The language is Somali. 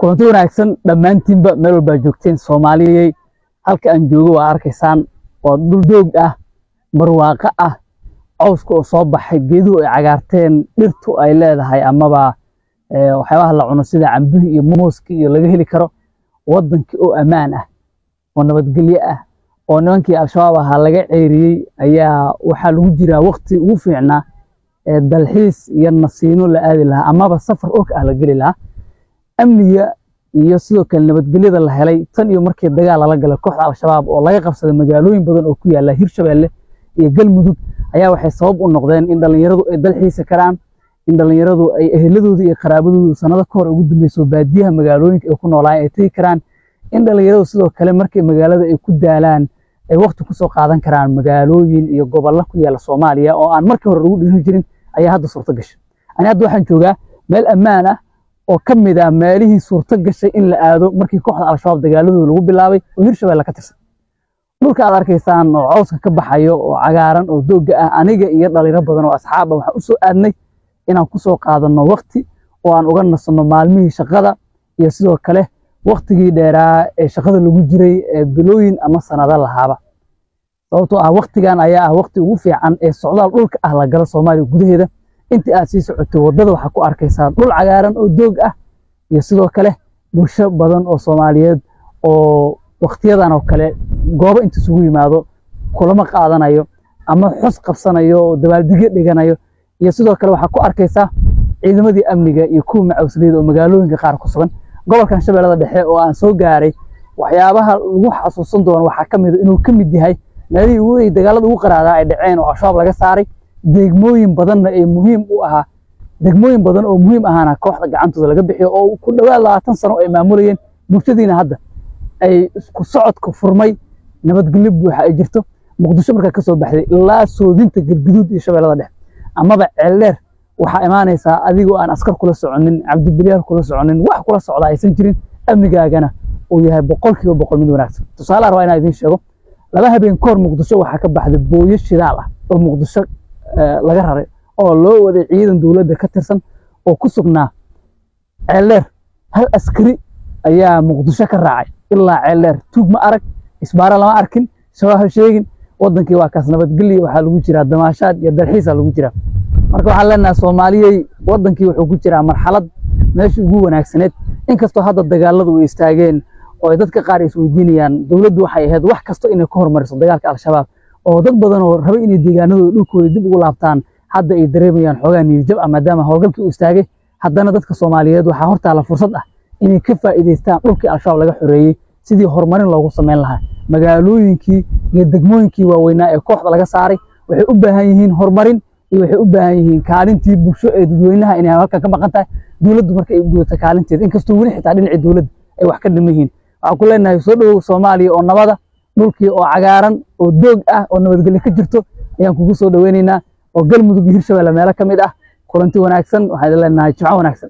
kulanti wanaagsan dhammaantiinba meel walba joogteen Soomaaliyeey halka aan joogo waa arkaysaan oo dhul doog ah barwaaqo ah cawska oo soo baxay geeduhu ay cagaarteen dhirtu ay leedahay amaba waxyaabaha la cuno sida cambuhu iyo mooska iyo laga heli karo wadankii oo amaan ah oo nabadgelyo ah oo nimankii al-shabaab ah laga ceeriyay ayaa waxa lagu jiraa waqti ugu fiicnaa dalxiis iyo nasiino la aadi lahaa amaba safar oo ah la gali lahaa amniga iyo sidoo kale nabadgelyada la helay tan iyo markii dagaal la galay kooxda al-shabaab oo laga qabsaday magaalooyin badan oo ku yaala Hirshabeelle iyo Galmudug ayaa waxay sabab u noqdeen in dhalinyaradu ay dalxiis karaan in dhalinyaradu ay eheladooda iyo qaraabadooda sanado ka hor ugu dambeysay baadiyaha magaalooyinka ay ku noolaayeen ay tagi karaan in dhalinyaradu sidoo kale markii magaalada ay ku daalaan ay waqti ku soo qaadan karaan magaalooyin iyo gobollo ku yaala Soomaaliya oo aan markii hore ugu dhirin jirin ayaa hadda suurto gashay ani hadda waxaan joogaa meel ammaan ah oo kamid ah meelihii suurto gashay in la aado markii kooxda al-shabaab dagaaladooda lagu bilaabay oo Hirshabeelle ka tirsan dhulka aad arkaysaan oo cawska ka baxayo oo cagaaran oo dooga ah aniga iyo dhalinyaro badan oo asxaab ah waxaan u soo aadnay inaan ku soo qaadano waqti oo aan uga nasano maalmihii shaqada iyo sidoo kale waqtigii dheeraa ee shaqada lagu jiray bilooyin ama sanado lahaaba sababtoo ah waqtigan ayaa ah waqti ugu fiican ee socdaal dhulka ah la galo Soomaaliya gudaheeda intii aad sii socotay wadada waxa ku arkaysaa dhul cagaaran oo doog ah iyo sidoo kale bulsho badan oo Soomaaliyeed oo waqtiyadan oo kale goobo inta isugu yimaado kulamo qaadanayo ama xus qabsanayo oo dabaaldegyo dhiganayo iyo sidoo kale waxa ku arkaysaa ciidamadii amniga iyo kuwa macawsleyda oo magaalooyinka qaar ku sugan gobolkan Shabeellada Dhexe oo aan soo gaaray waxyaabaha lagu xasuusan doono waxa kamid inuu kamid yahay meelihii ugu dagaalada ugu qaraadaa ay dhaceen oo al-shabaab laga saaray degmooyin badan oo muhiim ahana kooxda gacantooda laga bixiyo oo ku dhawaad 20 sano ay maamulayeen bulshadiina hadda ay isku socodka furmay nabadgelyo buuxa ay jirto Muqdisho marka ka soo baxday ilaa soodinta Galgaduud iyo Shabeellada Dhexe amaba ceeldheer waxa imaanaysa adigoo aan askar kula soconin Cabdibiliyaal kula soconin wax kula socda aysan jirin amnigaagana oo yahay 100% mid wanaagsan tusaale ah inaan idin sheego laba habeen koor Muqdisho waxa ka baxday booyo shidaal ah oo Muqdisho laga raray oo loo waday ciidan dawladda ka tirsan oo ku sugnaa ceeldheer hal askari ayaa Muqdisho ka raacay ilaa ceeldheer tuug ma arag isbaara lama arkin soo sheegin wadankii waa kaas nabadgelyo waxa lagu jiraa damaashaad iyo dalxiis lagu jiraa marka waxaan leenahay Soomaaliyeey wadankii wuxuu ku jiraa marxalad meesha ugu wanaagsaneed inkastoo hadda dagaaladu way istaageen oo dadka qaar is weydiinayaan dawladdu waxay ahayd wax kasto inay ka hormariso dagaalka al-shabaab oo dad badan oo raba inay deegaanadooda dhulkooda dib ugu laabtaan hadda ay dareemayaan xogaa niyad maadaama hawlgalkii uu istaagay haddana dadka Soomaaliyeed waxa horta la fursad ah inay ka faa'iideystaan dhulkii al-shabaab laga xoreeyay sidii horumarin loogu sameyn lahaa magaalooyinkii iyo degmooyinkii waaweynaa ee kooxda laga saaray waxay u baahan yihiin horumarin iyo waxay u baahan yihiin kaalintii bulsho ee dadweynaha inay halka ka maqan tahay dawladdu marka ay gudato kaalinteeda inkastoo wali xitaa dhinacii dawladda ay wax ka dhiman yihiin waxa ku leenahay soo dhaw Soomaaliya oo nabada dhulkii oo cagaaran oo doog ah oo nabadgelyo ka jirto ayaan kugu soo dhaweynaynaa oo Galmudug iyo Hirshabeelle meelo kamid ah kulanti wanaagsan waxaan leenahay jimco wanaagsan